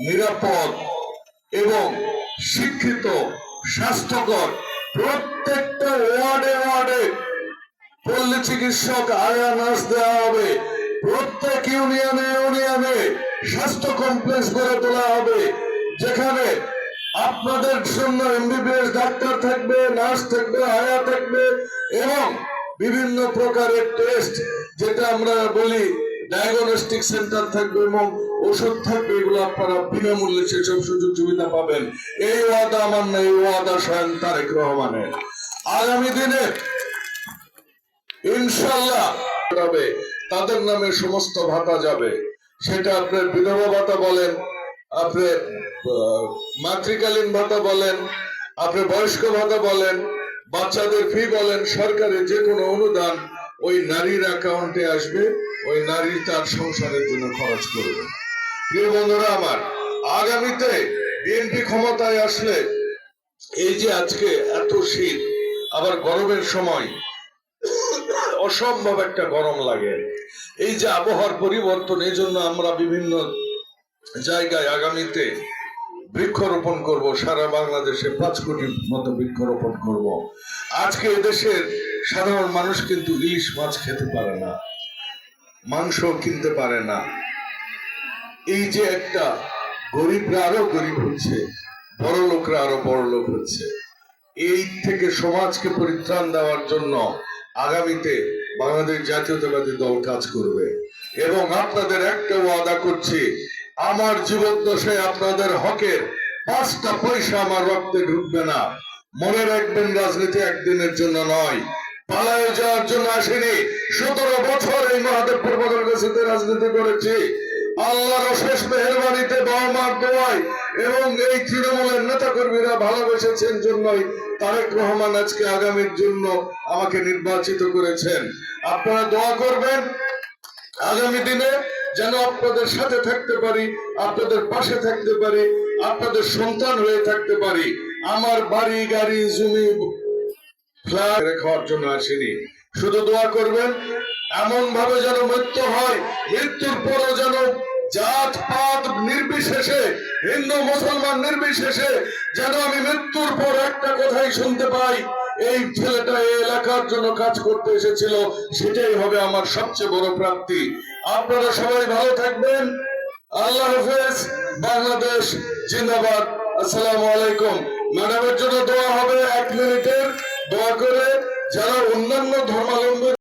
নিরাপদ এবং শিক্ষিত, স্বাস্থ্যকর প্রত্যেকটা ওয়ার্ডে ওয়ার্ডে পল্লী চিকিৎসক আয়া নার্স দেওয়া হবে। প্রত্যেক ইউনিয়নে ইউনিয়নে স্বাস্থ্য কমপ্লেক্স গড়ে তোলা হবে, যেখানে আপনাদের জন্য এমবিবিএস ডাক্তার থাকবে, নার্স থাকবে, আয়া থাকবে এবং বিভিন্ন প্রকারের টেস্ট, যেটা আমরা বলি ডায়াগনস্টিক সেন্টার থাকবে এবং ওষুধ থাকবে। এগুলো আপনারা বিনামূল্যে সেসব সুযোগ সুবিধা পাবেন। এই ওয়াদা আমার না, এই ওয়াদা স্বয়ং তারেক রহমানের। আগামী দিনে ইনশাল্লাহ তাদের নামে সমস্ত ভাতা যাবে। সেটা আপনার বিধবা ভাতা বলেন, আপনার মাতৃকালীন ভাতা বলেন, আপনি বয়স্ক ভাতা বলেন, বাচ্চাদের ফি বলেন, সরকারের যে কোনো অনুদান ওই নারীর অ্যাকাউন্টে আসবে, ওই নারী তার সংসারের জন্য খরচ করবে। প্রিয় বন্ধুরা আমার, আগামীতে বিএনপি ক্ষমতায় আসলে এই যে আজকে এত শীত, আবার গরমের সময় অসম্ভব একটা গরম লাগে, এই যে আবহাওয়ার পরিবর্তন, এই জন্য আমরা বিভিন্ন জায়গায় আগামীতে বৃক্ষরোপণ করব। সারা বাংলাদেশে 5 কোটির মতো বৃক্ষরোপণ করব। আজকে এদেশের সাধারণ মানুষ কিন্তু ইলিশ মাছ খেতে পারে না, মাংস কিনতে পারে না। এই যে একটা গরিবরা আরো গরিব হচ্ছে, বড় লোকরা আরো বড় লোক হচ্ছে। এই থেকে সমাজকে পরিত্রাণ দেওয়ার জন্য আগামীতে বাংলাদেশ জাতীয়তাবাদী দল কাজ করবে। এবং আপনাদের একটা ওয়াদা করছি, আমার জীবদ্দশায় আপনাদের হকের 5টা পয়সা আমার রক্তে ঢুকবে না। মনে রাখবেন, রাজনীতি একদিনের জন্য নয়, পালায়ে যাওয়ার জন্য আসেনি। 17 বছর এই মহাদেবপুর বদরগাছিতে রাজনীতি করেছি। আল্লাহর অশেষ মেহেরবানিতে, বাবা মার দোয়ায় এবং এই তৃণমূলের নেতা কর্মীরা ভালোবেসেছেন জন্যই তারেক রহমান আজকে আগামীর জন্য আমাকে নির্বাচিত করেছেন। আপনারা দোয়া করবেন আগামী দিনে যেন আপনাদের সাথে থাকতে পারি, আপনাদের পাশে থাকতে পারি, আপনাদের সন্তান হয়ে থাকতে পারি। আমার বাড়ি গাড়ি জমি ফ্ল্যাট খাওয়ার জন্য আসেনি। শুধু দোয়া করবেন এমন ভাবে যেন মৃত্যু হয়, মৃত্যুর পরও যেন জাত পাত নির্বিশেষে, হিন্দু মুসলমান নির্বিশেষে যেন আমি মৃত্যুর পর একটা কথাই শুনতে পাই, এই ছেলেটা এই এলাকার জন্য কাজ করতে এসেছিল। সেটাই হবে আমার সবচেয়ে বড় প্রাপ্তি। আপনারা সবাই ভালো থাকবেন। আল্লাহ হাফেজ। বাংলাদেশ জিন্দাবাদ। আসসালামু আলাইকুম। ম্যাডামের জন্য দোয়া হবে 1 মিনিটের, দোয়া করে যারা অন্যান্য ধর্মাবলম্বী